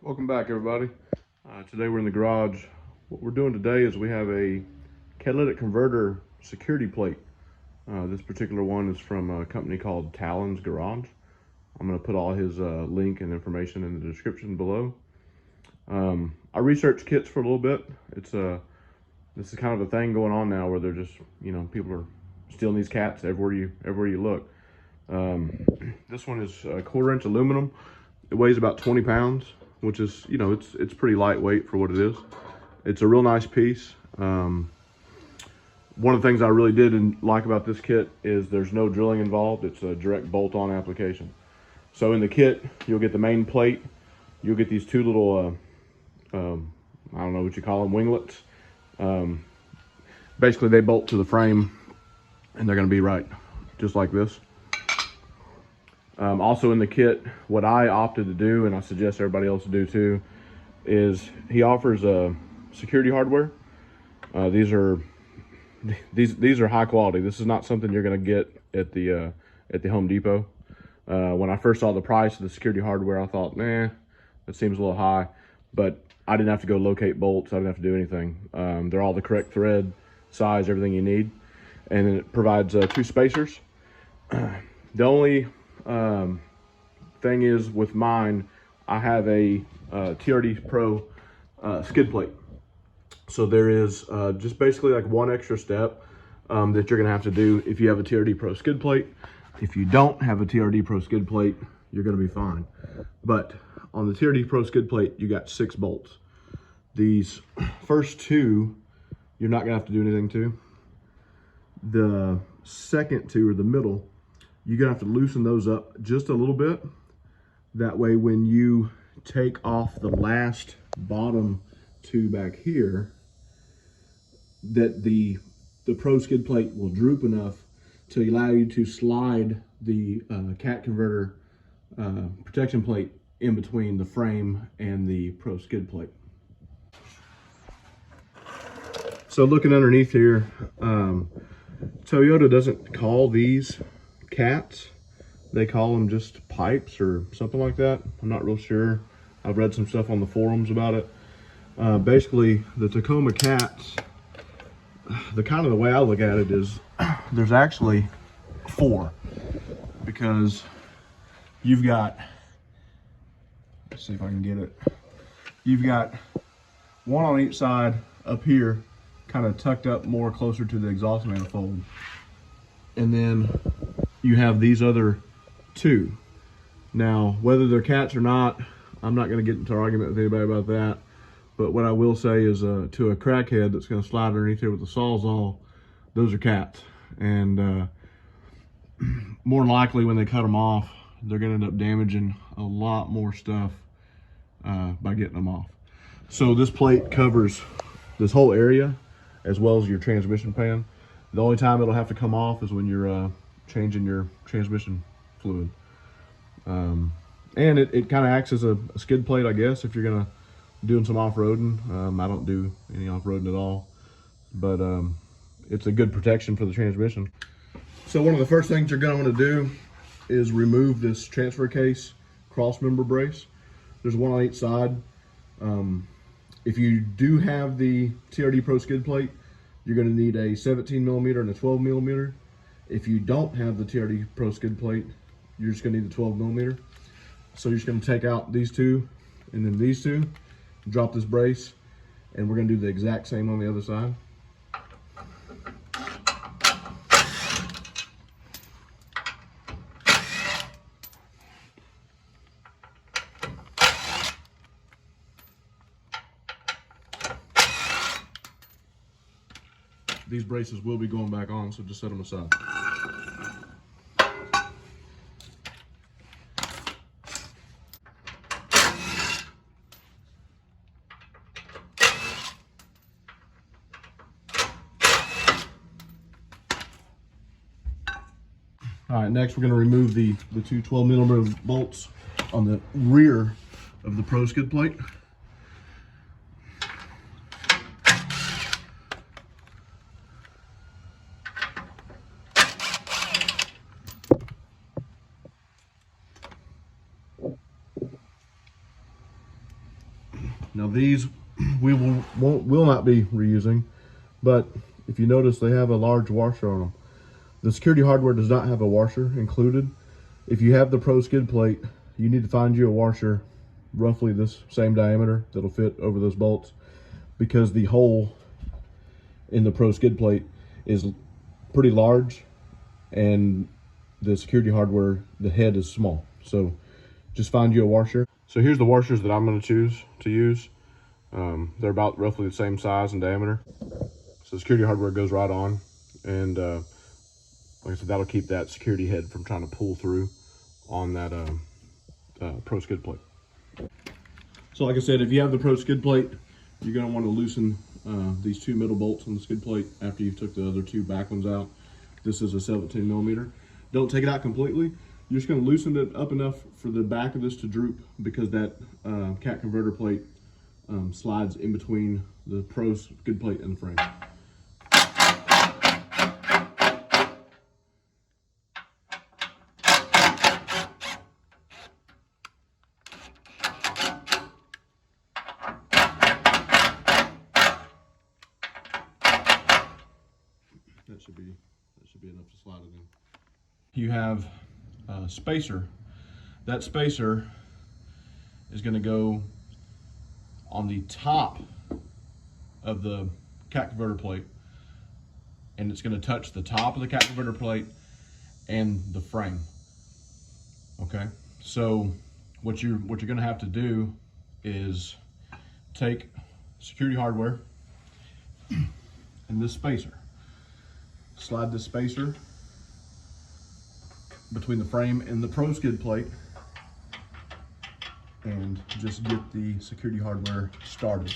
Welcome back, everybody. Today we're in the garage. What we're doing today is we have a catalytic converter security plate. This particular one is from a company called Talons Garage. I'm going to put all his link and information in the description below. I researched kits for a little bit. This is kind of a thing going on now where they're just, people are stealing these cats everywhere you look. This one is a 1/4-inch aluminum. It weighs about 20 pounds. Which is, it's pretty lightweight for what it is. It's a real nice piece. One of the things I really did like about this kit is there's no drilling involved. It's a direct bolt-on application. So in the kit, you'll get the main plate. You'll get these two little, I don't know what you call them, winglets. Basically, they bolt to the frame, and they're going to be right, just like this. Also in the kit, what I opted to do, and I suggest everybody else to do too, is he offers security hardware. These are high quality. This is not something you're going to get at the Home Depot. When I first saw the price of the security hardware, I thought, nah, that seems a little high. But I didn't have to go locate bolts. I didn't have to do anything. They're all the correct thread, size, everything you need, and then it provides 2 spacers. The only thing is with mine, I have a TRD Pro skid plate. So there is just basically like one extra step that you're gonna have to do if you have a TRD Pro skid plate. If you don't have a TRD Pro skid plate, you're gonna be fine. But on the TRD Pro skid plate, you got 6 bolts. These first 2, you're not gonna have to do anything to. The second 2, or the middle, you're gonna have to loosen those up just a little bit. That way when you take off the last bottom 2 back here, that the Pro skid plate will droop enough to allow you to slide the cat converter protection plate in between the frame and the Pro skid plate. So looking underneath here, Toyota doesn't call these cats. They call them just pipes or something like that. I'm not real sure. I've read some stuff on the forums about it. Basically, the Tacoma cats, the way I look at it is there's actually 4, because you've got, let's see if I can get it. You've got one on each side up here, kind of tucked up more closer to the exhaust manifold. And then you have these other 2. Now, whether they're cats or not, I'm not going to get into an argument with anybody about that. But what I will say is to a crackhead that's going to slide underneath here with the Sawzall, those are cats. And more than likely when they cut them off, they're going to end up damaging a lot more stuff by getting them off. So this plate covers this whole area as well as your transmission pan. The only time it'll have to come off is when you're changing your transmission fluid. And it kind of acts as a skid plate, I guess, if you're gonna doing some off-roading. I don't do any off-roading at all, but it's a good protection for the transmission. So one of the first things you're gonna want to do is remove this transfer case cross member brace. There's one on each side. If you do have the TRD Pro skid plate, you're going to need a 17 millimeter and a 12 millimeter. If you don't have the TRD Pro skid plate, you're just going to need the 12 millimeter. So you're just going to take out these 2 and then these 2, drop this brace, and we're going to do the exact same on the other side. These braces will be going back on, so just set them aside. All right, next we're going to remove the 2 12 millimeter bolts on the rear of the Pro skid plate. Now these we will not be reusing, but if you notice they have a large washer on them. The security hardware does not have a washer included. If you have the Pro skid plate, you need to find you a washer roughly this same diameter that'll fit over those bolts, because the hole in the Pro skid plate is pretty large and the security hardware, the head is small. So just find you a washer. So here's the washers that I'm going to choose to use. They're about roughly the same size and diameter. So the security hardware goes right on, and like I said, that'll keep that security head from trying to pull through on that Pro skid plate. So like I said, if you have the Pro skid plate, you're going to want to loosen these two middle bolts on the skid plate after you've took the other two back ones out. This is a 17 millimeter. Don't take it out completely. You're just going to loosen it up enough for the back of this to droop, because that cat converter plate slides in between the Pro skid plate and the frame. That should be enough to slide it in. You have a spacer. That spacer is going to go on the top of the cat converter plate, and it's going to touch the top of the cat converter plate and the frame. Okay, so what you're going to have to do is take security hardware and this spacer. Slide this spacer between the frame and the Pro skid plate, and just get the security hardware started.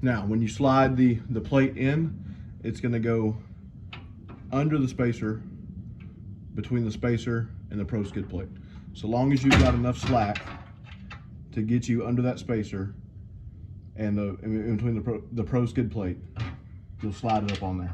Now, when you slide the plate in, it's going to go under the spacer, between the spacer and the Pro skid plate. So long as you've got enough slack to get you under that spacer and in between the Pro skid plate, you'll slide it up on there.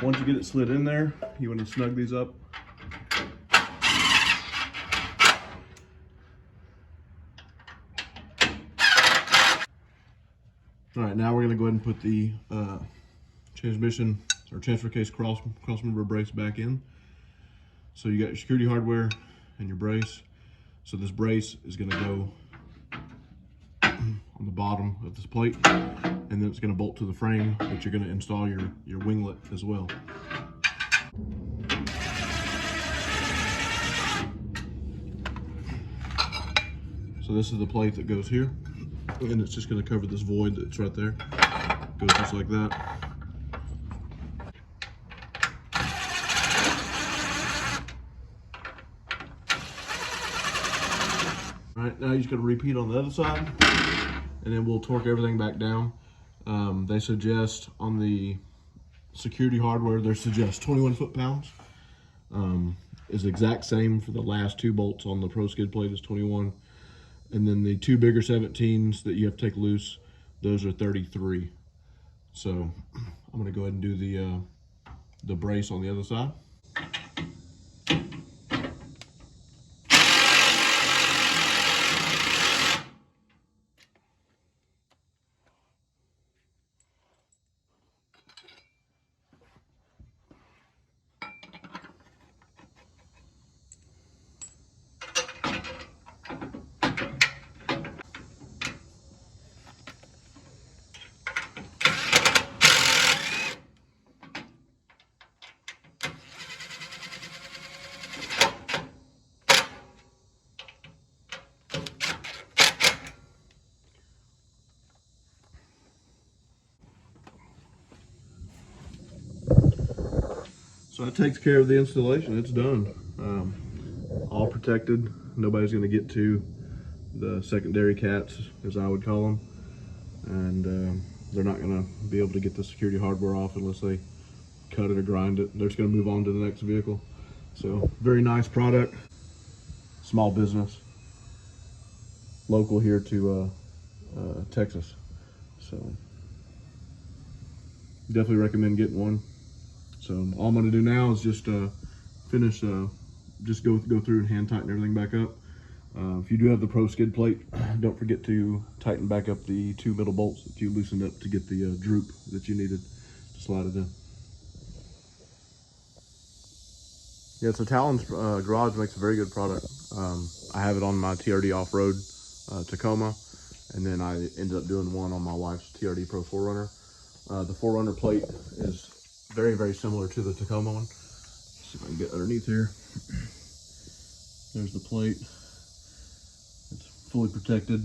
Once you get it slid in there, you want to snug these up. All right, now we're going to go ahead and put the transmission or transfer case cross member brace back in. So you got your security hardware and your brace. So this brace is going to go on the bottom of this plate, and then it's going to bolt to the frame, but you're going to install your winglet as well. So this is the plate that goes here, and it's just going to cover this void that's right there. Goes just like that. All right, now you just got to repeat on the other side, and then we'll torque everything back down. They suggest on the security hardware, they suggest 21 foot-pounds. Is the exact same for the last two bolts on the Pro skid plate is 21. And then the two bigger 17s that you have to take loose, those are 33. So I'm gonna go ahead and do the brace on the other side. So that takes care of the installation. It's done. All protected. Nobody's going to get to the secondary cats, as I would call them. And they're not going to be able to get the security hardware off unless they cut it or grind it. They're just going to move on to the next vehicle. So very nice product. Small business. Local here to Texas. So definitely recommend getting one. So all I'm going to do now is just finish, just go through and hand tighten everything back up. If you do have the Pro skid plate, don't forget to tighten back up the 2 middle bolts that you loosened up to get the droop that you needed to slide it in. Yeah, so Talons Garage makes a very good product. I have it on my TRD off-road Tacoma, and then I ended up doing one on my wife's TRD Pro 4Runner. The 4Runner plate is very, very similar to the Tacoma one. Let's see if I can get underneath here. There's the plate. It's fully protected.